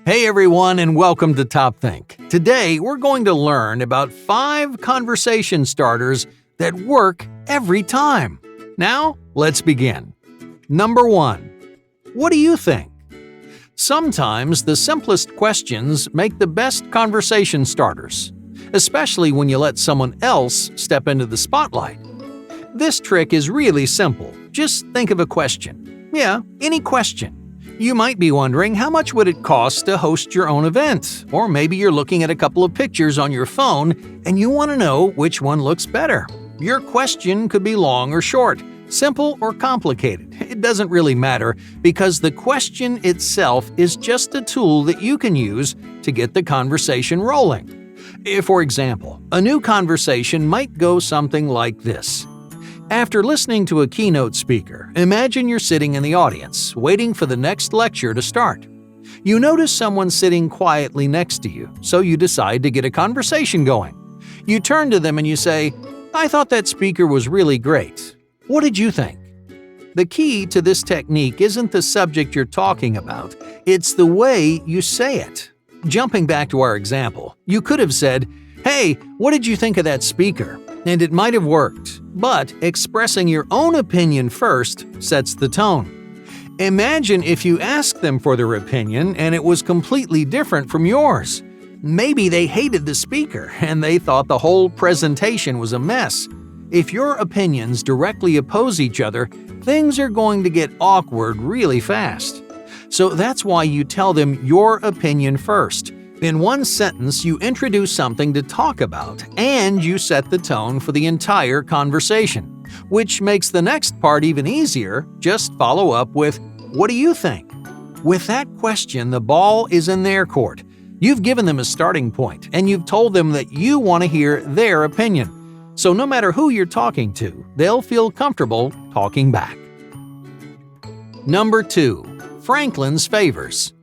Hey everyone, and welcome to Top Think. Today we're going to learn about 5 conversation starters that work every time. Now, let's begin. Number 1. What do you think? Sometimes the simplest questions make the best conversation starters, especially when you let someone else step into the spotlight. This trick is really simple. Just think of a question. Yeah, any question. You might be wondering, how much would it cost to host your own event? Or maybe you're looking at a couple of pictures on your phone and you want to know which one looks better. Your question could be long or short, simple or complicated. It doesn't really matter because the question itself is just a tool that you can use to get the conversation rolling. For example, a new conversation might go something like this. After listening to a keynote speaker, imagine you're sitting in the audience, waiting for the next lecture to start. You notice someone sitting quietly next to you, so you decide to get a conversation going. You turn to them and you say, "I thought that speaker was really great. What did you think?" The key to this technique isn't the subject you're talking about, it's the way you say it. Jumping back to our example, you could have said, "Hey, what did you think of that speaker?" And it might have worked, but expressing your own opinion first sets the tone. Imagine if you asked them for their opinion and it was completely different from yours. Maybe they hated the speaker and they thought the whole presentation was a mess. If your opinions directly oppose each other, things are going to get awkward really fast. So that's why you tell them your opinion first. In one sentence, you introduce something to talk about, and you set the tone for the entire conversation, which makes the next part even easier. Just follow up with, "What do you think?" With that question, the ball is in their court. You've given them a starting point, and you've told them that you want to hear their opinion. So no matter who you're talking to, they'll feel comfortable talking back. Number 2. Franklin's favors.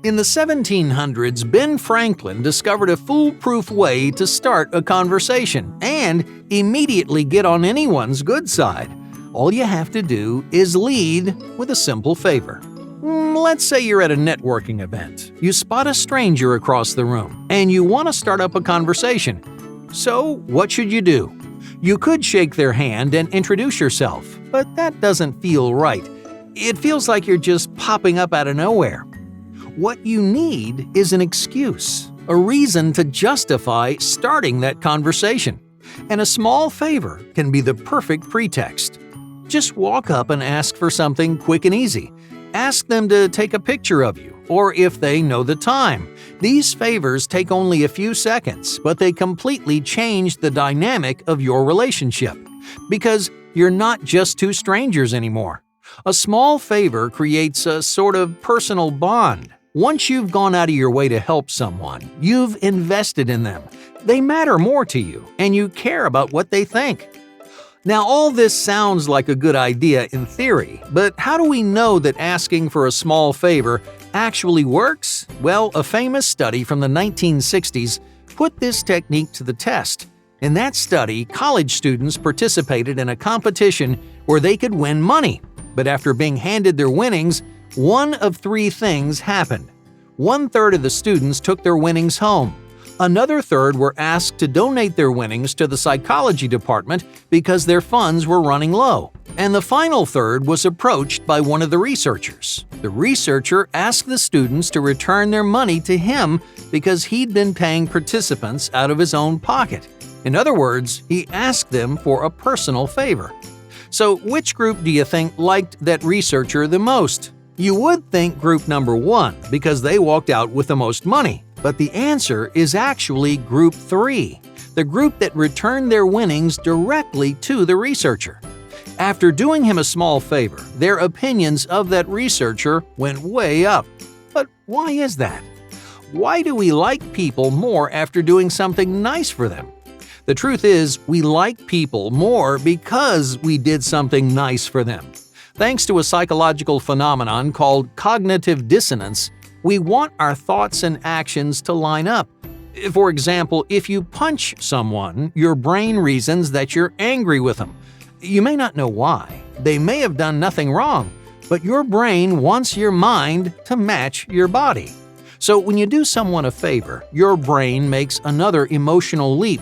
In the 1700s, Ben Franklin discovered a foolproof way to start a conversation and immediately get on anyone's good side. All you have to do is lead with a simple favor. Let's say you're at a networking event. You spot a stranger across the room, and you want to start up a conversation. So, what should you do? You could shake their hand and introduce yourself, but that doesn't feel right. It feels like you're just popping up out of nowhere. What you need is an excuse, a reason to justify starting that conversation. And a small favor can be the perfect pretext. Just walk up and ask for something quick and easy. Ask them to take a picture of you, or if they know the time. These favors take only a few seconds, but they completely change the dynamic of your relationship. Because you're not just two strangers anymore. A small favor creates a sort of personal bond. Once you've gone out of your way to help someone, you've invested in them. They matter more to you, and you care about what they think. Now, all this sounds like a good idea in theory, but how do we know that asking for a small favor actually works? Well, a famous study from the 1960s put this technique to the test. In that study, college students participated in a competition where they could win money. But after being handed their winnings, one of 3 things happened. 1/3 of the students took their winnings home. Another third were asked to donate their winnings to the psychology department because their funds were running low. And the final third was approached by one of the researchers. The researcher asked the students to return their money to him because he'd been paying participants out of his own pocket. In other words, he asked them for a personal favor. So which group do you think liked that researcher the most? You would think group number 1 because they walked out with the most money, but the answer is actually group 3, the group that returned their winnings directly to the researcher. After doing him a small favor, their opinions of that researcher went way up. But why is that? Why do we like people more after doing something nice for them? The truth is, we like people more because we did something nice for them. Thanks to a psychological phenomenon called cognitive dissonance, we want our thoughts and actions to line up. For example, if you punch someone, your brain reasons that you're angry with them. You may not know why. They may have done nothing wrong, but your brain wants your mind to match your body. So when you do someone a favor, your brain makes another emotional leap.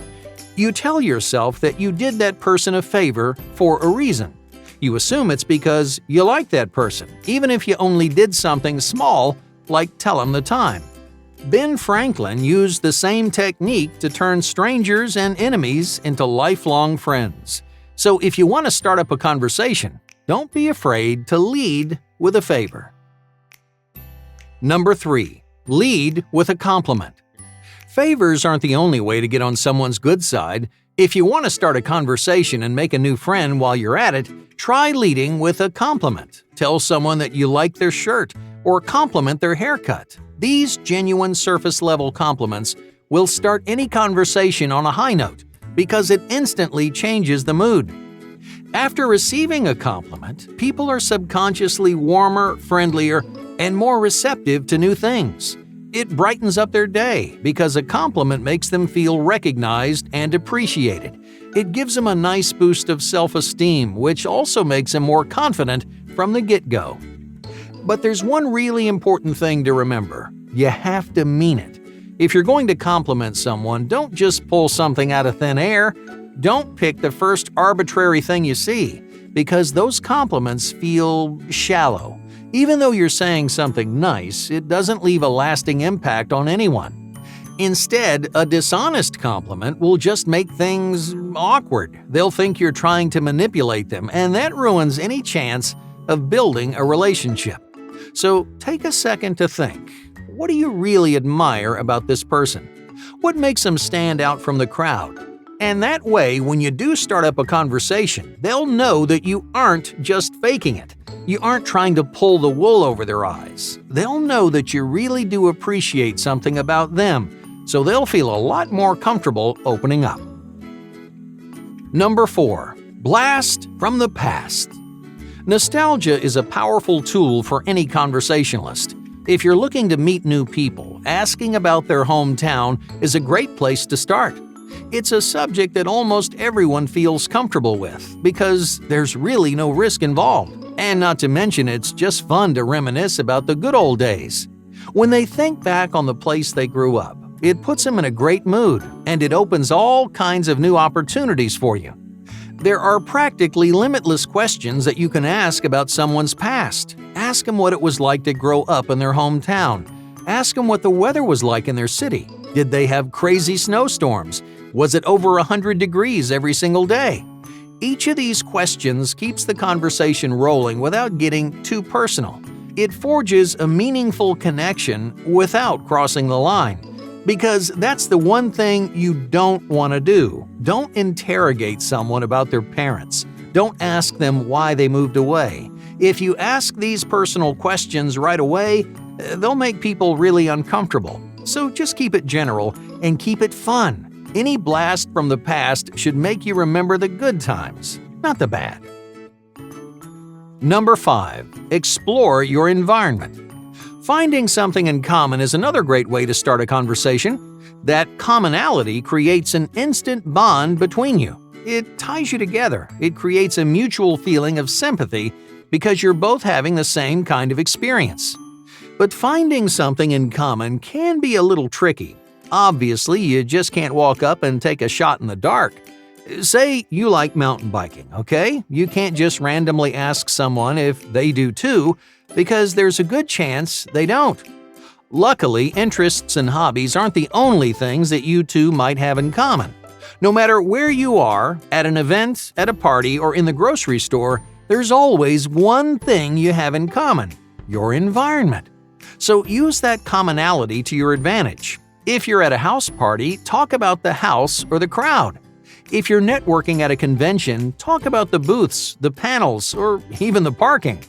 You tell yourself that you did that person a favor for a reason. You assume it's because you like that person, even if you only did something small, like tell them the time. Ben Franklin used the same technique to turn strangers and enemies into lifelong friends. So if you want to start up a conversation, don't be afraid to lead with a favor. Number 3. Lead with a compliment. Favors aren't the only way to get on someone's good side. If you want to start a conversation and make a new friend while you're at it, try leading with a compliment. Tell someone that you like their shirt or compliment their haircut. These genuine surface-level compliments will start any conversation on a high note because it instantly changes the mood. After receiving a compliment, people are subconsciously warmer, friendlier, and more receptive to new things. It brightens up their day because a compliment makes them feel recognized and appreciated. It gives them a nice boost of self-esteem, which also makes them more confident from the get-go. But there's one really important thing to remember. You have to mean it. If you're going to compliment someone, don't just pull something out of thin air. Don't pick the first arbitrary thing you see, because those compliments feel shallow. Even though you're saying something nice, it doesn't leave a lasting impact on anyone. Instead, a dishonest compliment will just make things awkward. They'll think you're trying to manipulate them, and that ruins any chance of building a relationship. So take a second to think. What do you really admire about this person? What makes them stand out from the crowd? And that way, when you do start up a conversation, they'll know that you aren't just faking it. You aren't trying to pull the wool over their eyes. They'll know that you really do appreciate something about them, so they'll feel a lot more comfortable opening up. Number 4. Blast from the past. Nostalgia is a powerful tool for any conversationalist. If you're looking to meet new people, asking about their hometown is a great place to start. It's a subject that almost everyone feels comfortable with because there's really no risk involved. And not to mention, it's just fun to reminisce about the good old days. When they think back on the place they grew up, it puts them in a great mood, and it opens all kinds of new opportunities for you. There are practically limitless questions that you can ask about someone's past. Ask them what it was like to grow up in their hometown. Ask them what the weather was like in their city. Did they have crazy snowstorms? Was it over 100 degrees every single day? Each of these questions keeps the conversation rolling without getting too personal. It forges a meaningful connection without crossing the line. Because that's the one thing you don't want to do. Don't interrogate someone about their parents. Don't ask them why they moved away. If you ask these personal questions right away, they'll make people really uncomfortable. So just keep it general and keep it fun. Any blast from the past should make you remember the good times, not the bad. Number 5. Explore your environment. Finding something in common is another great way to start a conversation. That commonality creates an instant bond between you. It ties you together. It creates a mutual feeling of sympathy because you're both having the same kind of experience. But finding something in common can be a little tricky. Obviously, you just can't walk up and take a shot in the dark. Say you like mountain biking, okay? You can't just randomly ask someone if they do too, because there's a good chance they don't. Luckily, interests and hobbies aren't the only things that you two might have in common. No matter where you are, at an event, at a party, or in the grocery store, there's always one thing you have in common: your environment. So use that commonality to your advantage. If you're at a house party, talk about the house or the crowd. If you're networking at a convention, talk about the booths, the panels, or even the parking.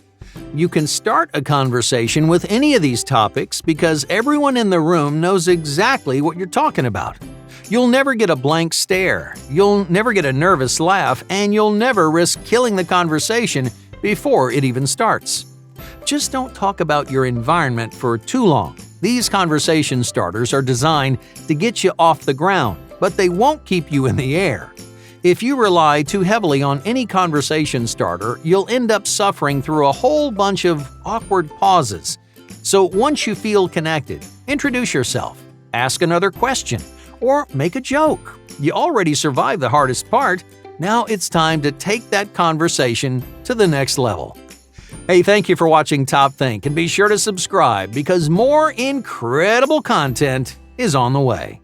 You can start a conversation with any of these topics because everyone in the room knows exactly what you're talking about. You'll never get a blank stare, you'll never get a nervous laugh, and you'll never risk killing the conversation before it even starts. Just don't talk about your environment for too long. These conversation starters are designed to get you off the ground, but they won't keep you in the air. If you rely too heavily on any conversation starter, you'll end up suffering through a whole bunch of awkward pauses. So once you feel connected, Introduce yourself, ask another question, or make a joke. You already survived the hardest part. Now it's time to take that conversation to the next level. Hey, thank you for watching Top Think, and be sure to subscribe because more incredible content is on the way.